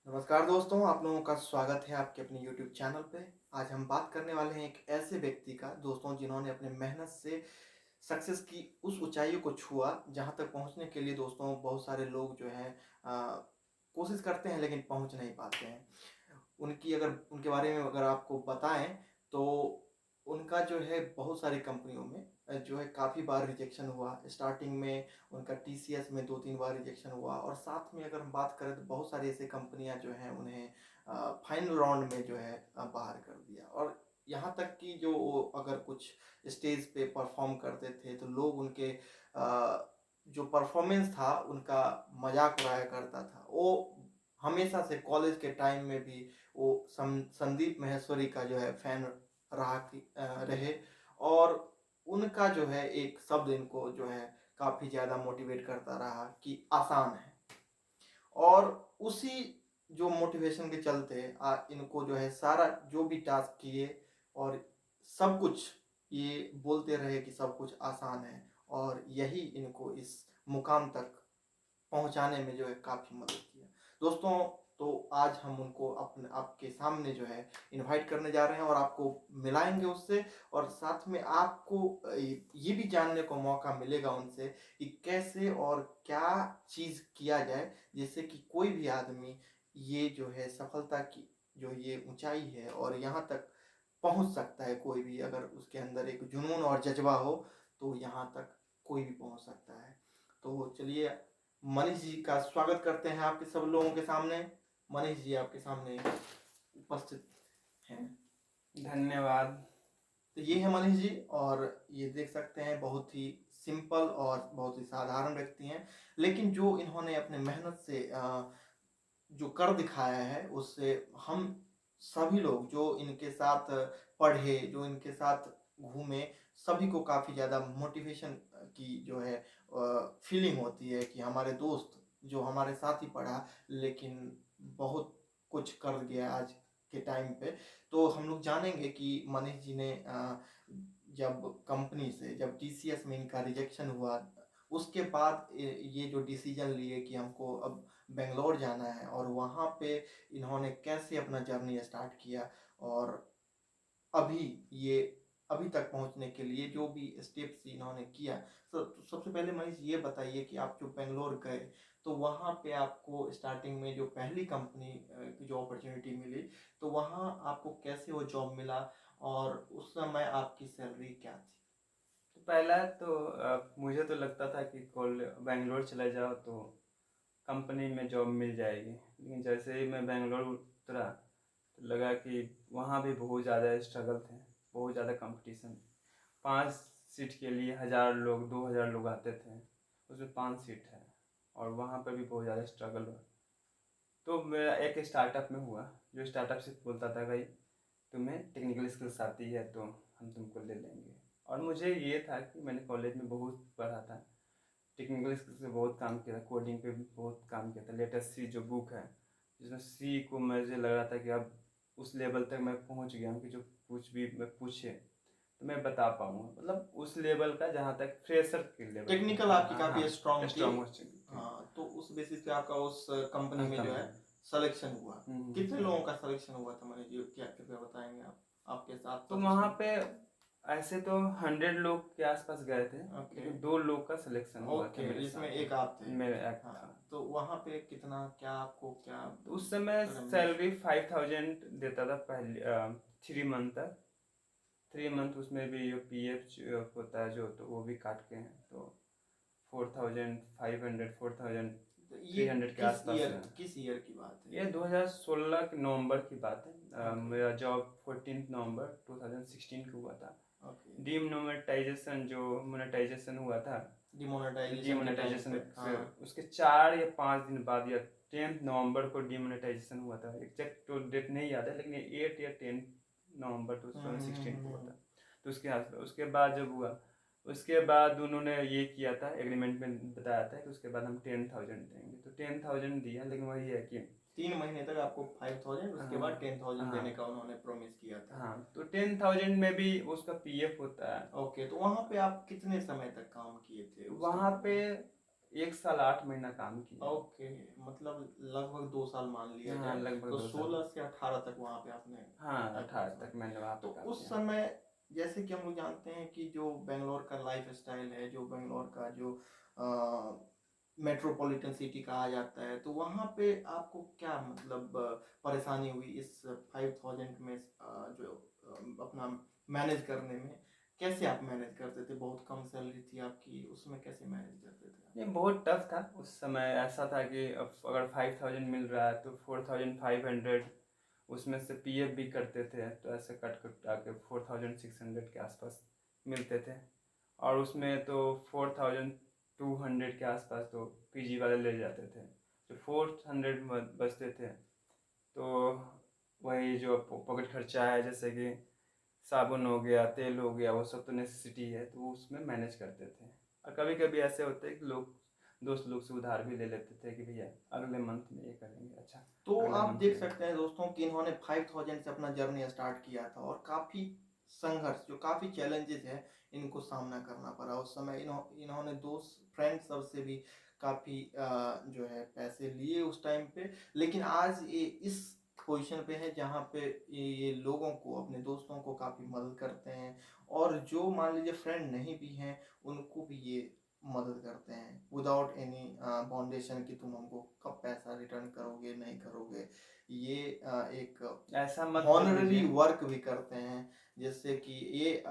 नमस्कार दोस्तों, आप लोगों का स्वागत है आपके अपने यूट्यूब चैनल पे। आज हम बात करने वाले हैं एक ऐसे व्यक्ति का दोस्तों जिन्होंने अपने मेहनत से सक्सेस की उस ऊंचाइयों को छुआ जहां तक पहुंचने के लिए दोस्तों बहुत सारे लोग जो है कोशिश करते हैं लेकिन पहुंच नहीं पाते हैं। उनकी अगर उनके बारे में अगर आपको बताएं तो उनका जो है बहुत सारी कंपनियों में जो है काफ़ी बार रिजेक्शन हुआ। स्टार्टिंग में उनका टीसीएस में 2-3 बार रिजेक्शन हुआ और साथ में अगर हम बात करें तो बहुत सारी ऐसी कंपनियां जो हैं उन्हें फाइनल राउंड में जो है बाहर कर दिया। और यहाँ तक कि जो वो अगर कुछ स्टेज पे परफॉर्म करते थे तो लोग उनके जो परफॉर्मेंस था उनका मजाक उड़ाया करता था। वो हमेशा से कॉलेज के टाइम में भी वो संदीप माहेश्वरी का जो है फैन रहे। और उनका जो है एक शब्द इनको जो है काफ़ी ज़्यादा मोटिवेट करता रहा कि आसान है। और उसी जो मोटिवेशन के चलते इनको जो है सारा जो भी टास्क किए और सब कुछ ये बोलते रहे कि सब कुछ आसान है। और यही इनको इस मुकाम तक पहुंचाने में जो है काफ़ी मदद किया। दोस्तों, तो आज हम उनको अपने आपके सामने जो है इनवाइट करने जा रहे हैं और आपको मिलाएंगे उससे। और साथ में आपको ये भी जानने को मौका मिलेगा उनसे कि कैसे और क्या चीज़ किया जाए जिससे कि कोई भी आदमी ये जो है सफलता की जो ये ऊंचाई है और यहाँ तक पहुंच सकता है। कोई भी अगर उसके अंदर एक जुनून और जज्बा हो तो यहाँ तक कोई भी पहुंच सकता है। तो चलिए मनीष जी का स्वागत करते हैं आपके सब लोगों के सामने। मनीष जी आपके सामने उपस्थित हैं। धन्यवाद। तो ये है मनीष जी और ये देख सकते हैं बहुत ही सिंपल और बहुत ही साधारण व्यक्ति हैं लेकिन जो इन्होंने अपने मेहनत से जो कर दिखाया है उससे हम सभी लोग जो इनके साथ पढ़े जो इनके साथ घूमे सभी को काफ़ी ज़्यादा मोटिवेशन की जो है फीलिंग होती है कि हमारे दोस्त जो हमारे साथ ही पढ़ा लेकिन बहुत कुछ कर गया आज के टाइम पे। तो हम लोग जानेंगे कि मनीष जी ने जब कंपनी से जब टीसीएस में इनका रिजेक्शन हुआ उसके बाद ये जो डिसीजन लिए कि हमको अब बेंगलोर जाना है और वहाँ पे इन्होंने कैसे अपना जर्नी स्टार्ट किया और अभी ये अभी तक पहुंचने के लिए जो भी स्टेप्स इन्होंने किया। तो सबसे पहले मनीष ये बताइए कि आप जो बेंगलोर गए तो वहाँ पे आपको स्टार्टिंग में जो पहली कंपनी की जो अपॉर्चुनिटी मिली तो वहाँ आपको कैसे वो जॉब मिला और उस समय आपकी सैलरी क्या थी? तो पहला तो मुझे तो लगता था कि बेंगलोर चला जाओ तो कंपनी में जॉब मिल जाएगी, लेकिन जैसे ही मैं बेंगलोर उतरा तो लगा कि वहाँ भी बहुत ज़्यादा स्ट्रगल थे, बहुत ज़्यादा कंपटीशन। 5 सीट के लिए 1000 लोग 2000 लोग आते थे, उसमें 5 सीट है और वहाँ पर भी बहुत ज़्यादा स्ट्रगल हुआ। तो मेरा एक स्टार्टअप में हुआ, जो स्टार्टअप से बोलता था भाई तुम्हें टेक्निकल स्किल्स आती है तो हम तुमको ले लेंगे। और मुझे ये था कि मैंने कॉलेज में बहुत पढ़ा था, टेक्निकल स्किल्स पे बहुत काम किया था, कोडिंग पे भी बहुत काम किया था। लेटेस्ट सी जो बुक है जिसमें सी को मुझे लग रहा था कि अब उस लेवल तक मैं पहुंच गया हूँ कि जो कुछ भी मैं पूछे तो मैं बता पाऊँगा, मतलब उस लेवल का जहाँ तक फ्रेशर के लेवल पे। टेक्निकल आपकी हाँ काफ़ी स्ट्रांग थी। स्ट्रांग हो चुकी थी। हाँ, तो उस बेसिस पे आपका उस कंपनी में जो है कंपनी सिलेक्शन हुआ। कितने लोगों का सिलेक्शन हुआ था मनीष जी, क्या कृपया बताएंगे आप? आपके साथ तो साथ वहाँ उसमें पे ऐसे तो 100 लोग के आसपास गए थे, ओके लेकिन 2 लोग का सिलेक्शन हुआ था ओके मेरे जिसमें साथ एक आप थे। में, मेरे एक हाँ, था। तो वहाँ पे कितना क्या आपको क्या तो उस समय रेमुनरेशन? सैलरी 5000 देता था पहले 3 मंथ तक। 3 मंथ उसमें भी पीएफ होता है जो, तो वो भी काट के हैं, तो 4500 ये 4300 के आसपास है। किस ईयर की बात है ये ये? 2016 के नवंबर की बात है। ओके मेरा जॉब 14 नवंबर 2016 को हुआ था। ओके। डीमोनेटाइजेशन जो मोनेटाइजेशन हुआ था, डिमोनेटाइजेशन के टाइम डीमोनेटाइजेशन पे से हाँ। उसके 4 या 5 दिन बाद या 10 नवंबर को डीमोनेटाइजेशन हुआ था। एग्जैक्ट तो डेट नहीं याद है, लेकिन 8 या 10 नवंबर two hmm thousand hmm sixteen को हम्म हुआ हम्म। था। तो उसके बाद जब हुआ, उसके बाद उन्होंने ये किया था, एग्रीमेंट में बताया था कि उसके बाद हम 10,000 देंगे, तो 10,000 दिया। लेकिन वही है कि 3 महीने तक आपको 5000 उसके बाद हाँ 10,000 देने हाँ का उन्होंने प्रोमिस किया था। हाँ, तो 10,000 में भी उसका पीएफ होता है। ओके, तो वहाँ पे आप कितने समय तक काम किए थे उस वहाँ कंपनी पे में? 1 साल 8 महीना काम किया। ओके, मतलब लगभग 2 साल मान लिया हाँ, जाए। लगभग तो 2 साल। 16 से 18 तक वहाँ पे आपने हाँ, काफी 18 समय। तक मैंने वहाँ तो पे काम उस किया। समय जैसे कि हम लोग जानते हैं कि जो बेंगलोर का लाइफ स्टाइल है, जो बेंगलोर का जो मेट्रोपॉलिटन सिटी कहा जाता है, तो वहाँ पे आपको क्या मतलब परेशानी हुई इस 5000 में जो अपना मैनेज करने में? कैसे आप मैनेज करते थे? बहुत कम सैलरी थी आपकी, उसमें कैसे मैनेज करते थे आप? ये बहुत टफ था उस समय। ऐसा था कि अब अगर 5000 मिल रहा है तो 4500 उसमें से पीएफ भी करते थे, तो ऐसे कट कट आके 4600 के आसपास मिलते थे। और उसमें तो 4200 के आसपास तो पीजी वाले ले जाते थे, तो 400 बचते थे। तो वही जो पॉकेट खर्चा है, जैसे कि साबुन हो गया, तेल हो गया, वो सब तो नेसेसिटी है, तो वो उसमें मैनेज करते थे। और कभी कभी ऐसे होते हैं कि लोग दोस्त लोग से उधार भी ले लेते थे कि भैया अगले मंथ में ये करेंगे। अच्छा, तो अगले आप मंथ देख में। सकते हैं दोस्तों कि इन्होंने 5000 से अपना जर्नी स्टार्ट किया था और काफ़ी संघर्ष, जो काफ़ी चैलेंजेस है, इनको सामना करना पड़ा उस समय। इन्होंने दोस्त फ्रेंड सब से भी काफ़ी जो है पैसे लिए उस टाइम पे, लेकिन आज ये इस पोजीशन पे है जहाँ पे ये लोगों को, अपने दोस्तों को काफ़ी मदद करते हैं। और जो मान लीजिए फ्रेंड नहीं भी हैं, उनको भी ये मदद करते हैं विदाउट एनी बाउंडेशन कि तुम हमको कब पैसा रिटर्न करोगे नहीं करोगे। ये एक ऐसा मत बोल हॉनररी दीजिए। वर्क भी करते हैं, जिससे कि ये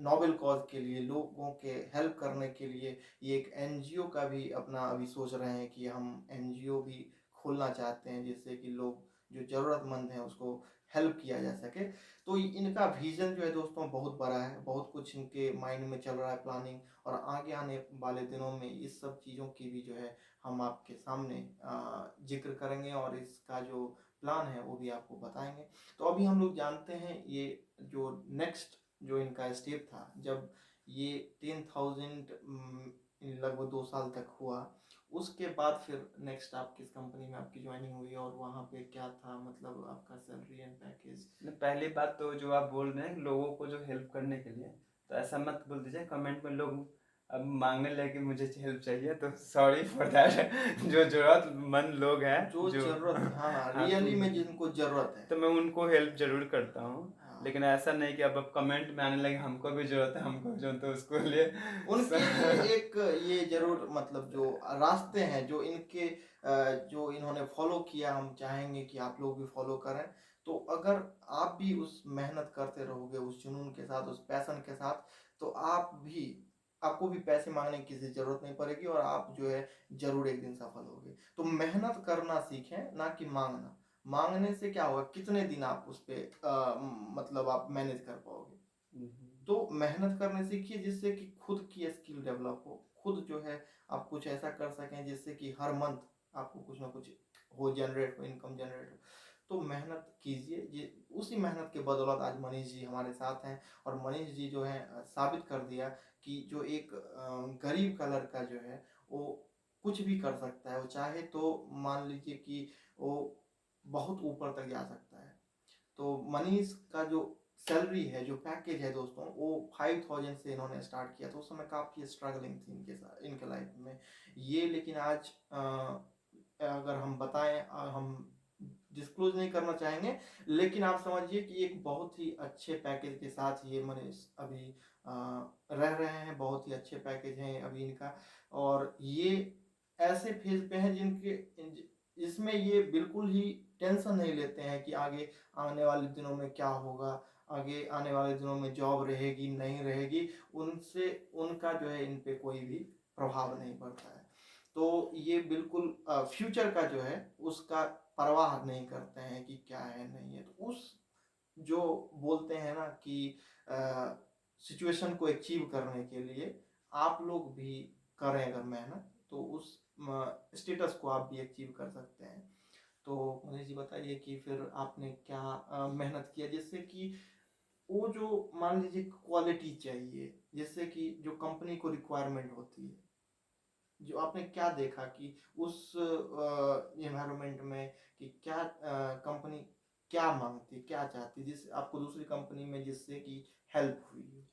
नोबेल कॉज के लिए, लोगों के हेल्प करने के लिए ये एक एनजीओ का भी अपना अभी सोच रहे हैं कि हम एनजीओ भी खोलना चाहते हैं, जिससे कि लोग जो ज़रूरतमंद हैं उसको हेल्प किया जा सके। तो इनका विजन जो है दोस्तों बहुत बड़ा है, बहुत कुछ इनके माइंड में चल रहा है प्लानिंग। और आगे आने वाले दिनों में इस सब चीज़ों की भी जो है हम आपके सामने जिक्र करेंगे और इसका जो प्लान है वो भी आपको बताएंगे। तो अभी हम लोग जानते हैं ये जो नेक्स्ट जो इनका स्टेप था, जब ये 10,000 लगभग 2 साल तक हुआ, उसके बाद फिर नेक्स्ट आप किस कंपनी में आपकी ज्वाइनिंग हुई और वहाँ पे क्या था, मतलब आपका सैलरी एंड पैकेज? पहली बात तो जो आप बोल रहे हैं लोगों को जो हेल्प करने के लिए, तो ऐसा मत बोल दीजिए कमेंट में लोग अब मांगने लगे मुझे हेल्प चाहिए, तो सॉरी फॉर दैट। जो जरूरतमंद लोग हैं जो जो जरूरत, हाँ हाँ, हाँ, रियली में जिनको जरूरत है। तो मैं उनको हेल्प जरूर करता हूँ। हाँ, लेकिन ऐसा नहीं कि अब कमेंट में आने लगे हमको भी जरूरत है, हमको भी जरूरत है, उसको लिए उनके लिए एक ये जरूर, मतलब जो रास्ते हैं जो इनके जो इन्होंने फॉलो किया, हम चाहेंगे कि आप लोग भी फॉलो करें। तो अगर आप भी उस मेहनत करते रहोगे, उस जुनून के साथ, उस पैशन के साथ, तो आपको भी पैसे मांगने की किसी जरूरत नहीं पड़ेगी और आप जो है जरूर एक दिन सफल होगे। तो मेहनत करना सीखें, ना कि मांगना। मांगने से क्या होगा, कितने दिन आप उस पे मतलब आप मैनेज कर पाओगे? तो मेहनत करने सीखिए, जिससे कि खुद की स्किल डेवलप हो, खुद जो है आप कुछ ऐसा कर सकें जिससे कि हर मंथ आपको कुछ ना कुछ हो, जनरेट हो, इनकम जनरेट हो। तो मेहनत कीजिए। ये उसी मेहनत के बदौलत आज मनीष जी हमारे साथ हैं। और मनीष जी जो है साबित कर दिया कि जो एक गरीब का लड़का जो है वो कुछ भी कर सकता है, वो चाहे तो मान लीजिए कि वो बहुत ऊपर तक जा सकता है। तो मनीष का जो सैलरी है, जो पैकेज है दोस्तों, वो 5000 से इन्होंने स्टार्ट किया। तो उस समय काफ़ी स्ट्रगलिंग थी इनके साथ, इनके लाइफ में ये। लेकिन आज अगर हम बताएं, हम डिस्क्लोज नहीं करना चाहेंगे, लेकिन आप समझिए कि एक बहुत ही अच्छे पैकेज के साथ ये मनीष अभी रह रहे हैं। बहुत ही अच्छे पैकेज हैं अभी इनका। और ये ऐसे फेज पे हैं जिसमें ये बिल्कुल ही टेंशन नहीं लेते हैं कि आगे आने वाले दिनों में क्या होगा, आगे आने वाले दिनों में जॉब रहेगी नहीं रहेगी, उनसे उनका जो है इन पे कोई भी प्रभाव नहीं पड़ता है। तो ये बिल्कुल फ्यूचर का जो है उसका परवाह नहीं करते हैं कि क्या है नहीं है। तो उस जो बोलते हैं ना कि सिचुएशन को अचीव करने के लिए आप लोग भी करें अगर मेहनत, तो उस स्टेटस को आप भी अचीव कर सकते हैं। तो मनीष जी बताइए कि फिर आपने क्या मेहनत किया, जिससे कि वो जो मान लीजिए क्वालिटी चाहिए, जिससे कि जो कंपनी को रिक्वायरमेंट होती है, जो आपने क्या देखा कि उस एनवायरनमेंट में कि क्या कंपनी क्या मांगती, क्या चाहती, जिस आपको दूसरी कंपनी में जिससे कि हेल्प हुई?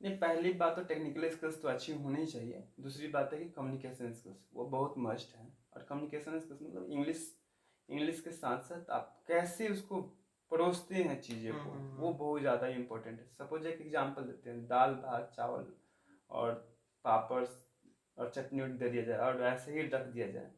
नहीं, पहली बात तो टेक्निकल स्किल्स तो अच्छी होनी ही चाहिए। दूसरी बात है कि कम्युनिकेशन स्किल्स वो बहुत मस्ट है। और कम्युनिकेशन स्किल्स मतलब इंग्लिश इंग्लिश के साथ साथ आप कैसे उसको परोसते हैं चीज़ें को, वो बहुत ज़्यादा इम्पोर्टेंट है। सपोज एक एग्जांपल देते हैं, दाल भात चावल और पापड़ और चटनी दे दिया जाए और ऐसे ही रख दिया जाए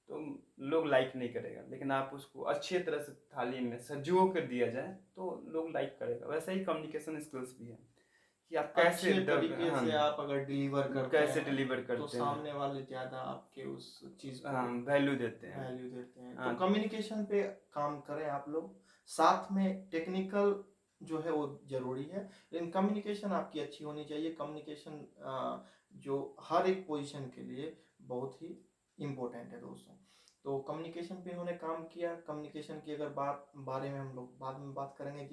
तो लोग लाइक नहीं करेगा। लेकिन आप उसको अच्छे तरह से थाली में सजो कर दिया जाए तो लोग लाइक करेगा। वैसे ही कम्युनिकेशन स्किल्स भी है कि आप कैसे अच्छे तरीके हाँ से आप अगर डिलीवर करते कैसे हैं डिलीवर तो करते हैं, सामने वाले ज्यादा आपके उस चीज को हाँ वैल्यू देते हैं। वैल्यू देते हैं। तो हाँ कम्युनिकेशन पे काम करें आप लोग, साथ में टेक्निकल जो है वो जरूरी है, लेकिन कम्युनिकेशन आपकी अच्छी होनी चाहिए। कम्युनिकेशन जो हर एक पोजीशन के लिए बहुत ही इम्पोर्टेंट है दोस्तों। तो कम्युनिकेशन पे इन्होंने काम किया। कम्युनिकेशन की अगर बारे में हम लोग बाद में बात करेंगे,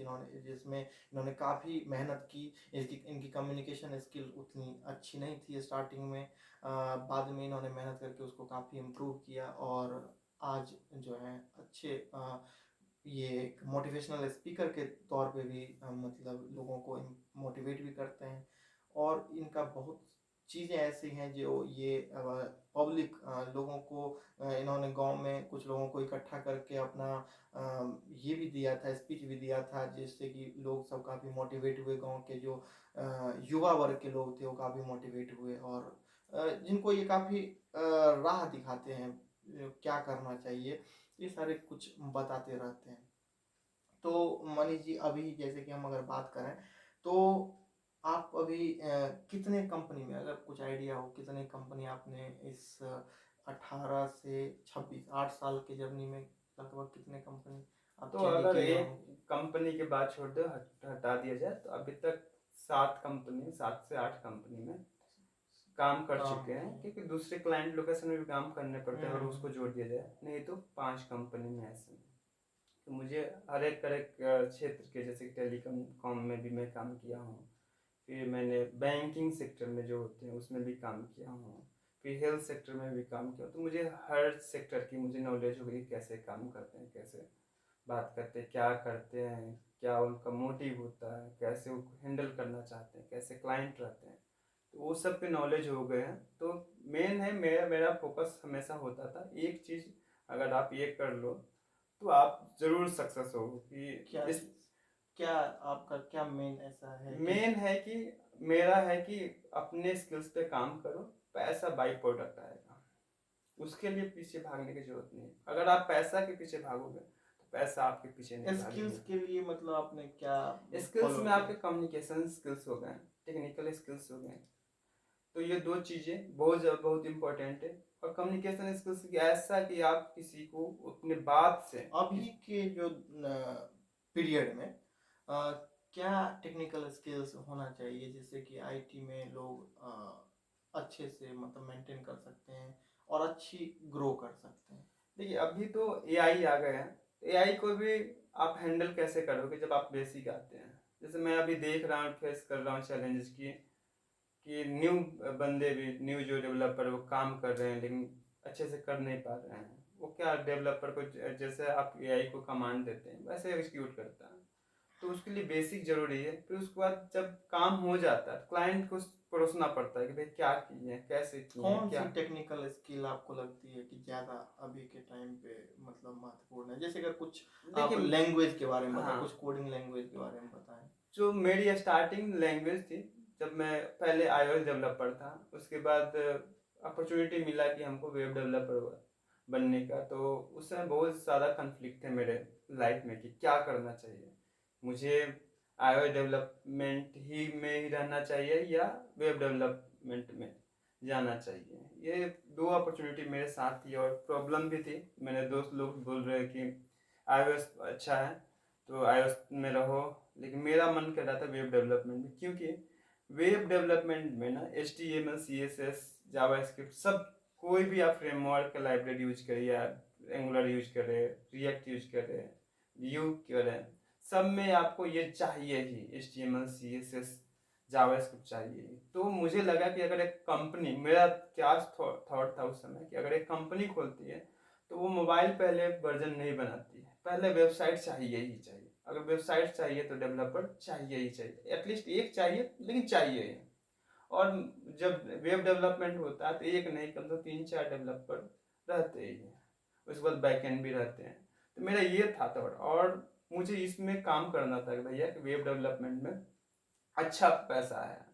जिसमें इन्होंने काफ़ी मेहनत की। इनकी कम्युनिकेशन स्किल उतनी अच्छी नहीं थी स्टार्टिंग में, बाद में इन्होंने मेहनत करके उसको काफ़ी इम्प्रूव किया और आज जो है अच्छे ये एक मोटिवेशनल स्पीकर के तौर पे भी मतलब लोगों को मोटिवेट भी करते हैं। और इनका बहुत चीज़ें ऐसी हैं जो ये पब्लिक लोगों को इन्होंने गांव में कुछ लोगों को इकट्ठा करके अपना ये भी दिया था, स्पीच भी दिया था, जिससे कि लोग सब काफ़ी मोटिवेट हुए। गांव के जो युवा वर्ग के लोग थे वो काफ़ी मोटिवेट हुए और जिनको ये काफ़ी राह दिखाते हैं क्या करना चाहिए, ये सारे कुछ बताते रहते हैं। तो मनीष जी, अभी जैसे कि हम अगर बात करें तो आप अभी कितने कंपनी में, अगर कुछ आइडिया हो, कितने कंपनी आपने इस 18 से 26 8 साल के जर्नी में लगभग कितने कंपनी आप तो चेंज अगर किए एक होंगे? कंपनी के बाद छोड़ दो, हटा दिया जाए तो अभी तक 7 से 8 कंपनी में काम कर काम चुके हैं, किए। क्योंकि दूसरे क्लाइंट लोकेशन में भी काम करने पड़ते हैं और उसको हम्म। जोड़ दिया जाए, नहीं तो 5 कंपनी में ऐसे में। तो मुझे हर एक क्षेत्र के, जैसे टेलीकॉम कॉम में भी मैं काम किया हूँ, फिर मैंने बैंकिंग सेक्टर में जो होते हैं उसमें भी काम किया हूँ, फिर हेल्थ सेक्टर में भी काम किया। तो मुझे हर सेक्टर की मुझे नॉलेज हो गई, कैसे काम करते हैं, कैसे बात करते हैं, क्या करते हैं, क्या उनका मोटिव होता है, कैसे वो हैंडल करना चाहते हैं, कैसे क्लाइंट रहते हैं। तो वो सब पे नॉलेज हो गए हैं। तो मेन है, मेरा मेरा फोकस हमेशा होता था एक चीज़, अगर आप ये कर लो तो आप ज़रूर सक्सेस हो। कि क्या इस चीज, क्या आपका क्या मेन ऐसा है कि मेन है कि मेरा है कि अपने स्किल्स पे काम करो, पैसा बाई प्रोडक्ट आएगा। उसके लिए पीछे भागने की जरूरत नहीं है। अगर आप पैसा के पीछे भागोगे तो पैसा आपके पीछे नहीं स्किल्स भागेंगे। के लिए मतलब आपने क्या स्किल्स फॉलो में किया? आपके कम्युनिकेशन स्किल्स हो गए, टेक्निकल स्किल्स हो गए। तो ये दो चीज़ें बहुत बहुत इंपॉर्टेंट है। और कम्युनिकेशन स्किल्स ऐसा कि आप किसी को अपने बात से अभी के जो पीरियड में क्या टेक्निकल स्किल्स होना चाहिए जिससे कि आईटी में लोग अच्छे से मतलब मेंटेन कर सकते हैं और अच्छी ग्रो कर सकते हैं? देखिए, अभी तो एआई आ गए हैं। एआई को भी आप हैंडल कैसे करोगे जब आप बेसिक आते हैं। जैसे मैं अभी देख रहा हूँ, फेस कर रहा हूँ चैलेंजेस की, कि न्यू बंदे भी, न्यू जो डेवलपर वो काम कर रहे हैं लेकिन अच्छे से कर नहीं पा रहे हैं। वो क्या, डेवलपर को जैसे आप एआई को कमांड देते हैं वैसे एग्जीक्यूट करता है। तो उसके लिए बेसिक जरूरी है। फिर उसके बाद जब काम हो जाता है क्लाइंट को परोसना पड़ता है कि भाई क्या किए हैं, कैसे किए हैं, कौन क्या। सी टेक्निकल स्किल आपको लगती है कि ज़्यादा अभी के टाइम पे मतलब महत्वपूर्ण है? जैसे अगर कुछ आप देखिए, लैंग्वेज के बारे में बताएं, हाँ, कुछ कोडिंग लैंग्वेज के बारे में बताएं। जो मेरी स्टार्टिंग लैंग्वेज थी, जब मैं पहले iOS डेवलपर था, उसके बाद अपॉर्चुनिटी मिला कि हमको वेब डेवलपर बनने का। तो उस समय बहुत ज़्यादा कन्फ्लिक्ट थे मेरे लाइफ में कि क्या करना चाहिए मुझे, iOS डेवलपमेंट ही में ही रहना चाहिए या वेब डेवलपमेंट में जाना चाहिए। ये दो अपॉर्चुनिटी मेरे साथ थी और प्रॉब्लम भी थी। मेरे दोस्त लोग बोल रहे कि iOS अच्छा है तो iOS में रहो, लेकिन मेरा मन कर रहा था वेब डेवलपमेंट में, क्योंकि वेब डेवलपमेंट में ना HTML CSS जावा स्क्रिप्ट सब, कोई भी आप फ्रेमवर्क का लाइब्रेरी यूज करिए, एंगुलर यूज करें, रिएक्ट यूज करें, व्यू करें, सब में आपको ये चाहिए ही HTML CSS जावा स्क्रिप्ट चाहिए। तो मुझे लगा कि अगर एक कंपनी, मेरा क्या थॉट था उस समय कि अगर एक कंपनी खोलती है तो वो मोबाइल पहले वर्जन नहीं बनाती है, पहले वेबसाइट चाहिए ही चाहिए। अगर वेबसाइट चाहिए तो डेवलपर चाहिए ही चाहिए, एटलीस्ट एक चाहिए लेकिन चाहिए ही। और जब वेब डेवलपमेंट होता है तो एक नहीं कम से कम 3-4 डेवलपर रहते ही हैं, उसके बाद बैकएंड भी रहते हैं। तो मेरा ये था थॉट, और मुझे इसमें काम करना था कि भैया कि वेब डेवलपमेंट में अच्छा पैसा है।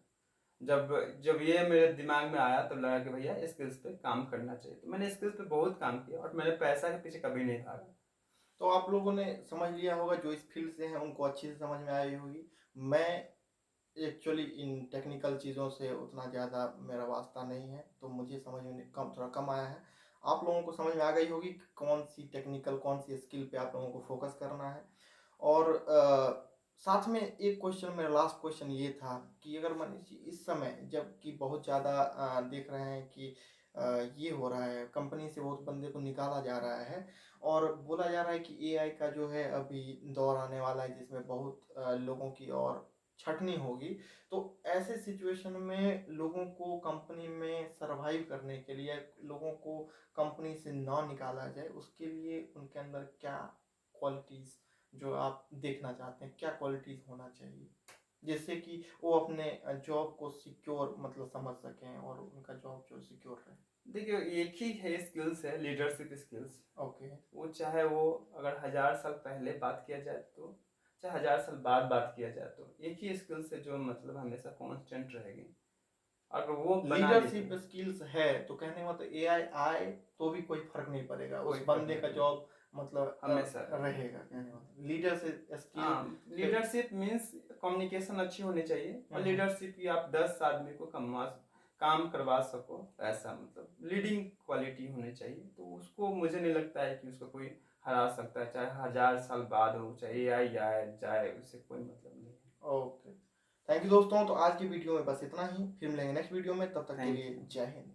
जब जब ये मेरे दिमाग में आया तो लगा कि भैया स्किल्स पे काम करना चाहिए, तो मैंने स्किल्स पे बहुत काम किया और मैंने पैसा के पीछे कभी नहीं भागा। तो आप लोगों ने समझ लिया होगा, जो इस फील्ड से हैं उनको अच्छे से समझ में आई होगी। मैं एक्चुअली इन टेक्निकल चीज़ों से उतना ज़्यादा मेरा वास्ता नहीं है, तो मुझे समझ में थोड़ा कम आया है। आप लोगों को समझ में आ गई होगी कि कौन सी टेक्निकल, कौन सी स्किल पे आप लोगों को फोकस करना है। और साथ में एक क्वेश्चन, मेरा लास्ट क्वेश्चन ये था कि अगर मान लीजिए इस समय जबकि बहुत ज़्यादा देख रहे हैं कि ये हो रहा है, कंपनी से बहुत बंदे को निकाला जा रहा है और बोला जा रहा है कि एआई का जो है अभी दौर आने वाला है जिसमें बहुत लोगों की और छटनी होगी। तो ऐसे सिचुएशन में लोगों को कंपनी में सरवाइव करने के लिए, लोगों को कंपनी से ना निकाला जाए, उसके लिए उनके अंदर क्या क्वालिटीज जो आप देखना चाहते हैं, क्या क्वालिटीज होना चाहिए जिससे कि वो अपने जॉब को सिक्योर मतलब समझ सकें और उनका जॉब जो सिक्योर रहे। देखिए एक ही है स्किल्स है, लीडरशिप स्किल्स। ओके। वो चाहे वो अगर 1000 साल पहले बात किया जाए तो, चाहे 1000 साल बाद बात किया जाए तो, एक ही स्किल्स है जो मतलब हमेशा कांस्टेंट रहेगी। अगर वो बना लीडरशिप लीजिए, स्किल्स है तो कहने का मतलब एआई आए तो भी कोई फर्क नहीं पड़ेगा, कोई उस फर्क बंदे नहीं का पड़ेगा, जॉब मतलब हमेशा रहेगा। रहेगा। कहने का मतलब लीडरशिप स्किल हाँ, लीडरशिप मीन्स कम्युनिकेशन अच्छी होनी चाहिए, और हम्म। लीडरशिप की आप 10 आदमी को काम करवा सको, ऐसा मतलब लीडिंग क्वालिटी होनी चाहिए। तो उसको मुझे नहीं लगता है कि उसको कोई हरा सकता है, चाहे 1000 साल बाद हो, चाहे एआई आए जाए, उससे कोई मतलब नहीं है। ओके, थैंक यू दोस्तों। तो आज की वीडियो में बस इतना ही, फिर मिलेंगे नेक्स्ट वीडियो में, तब तक के थैंक लिए यू। जय हिंद।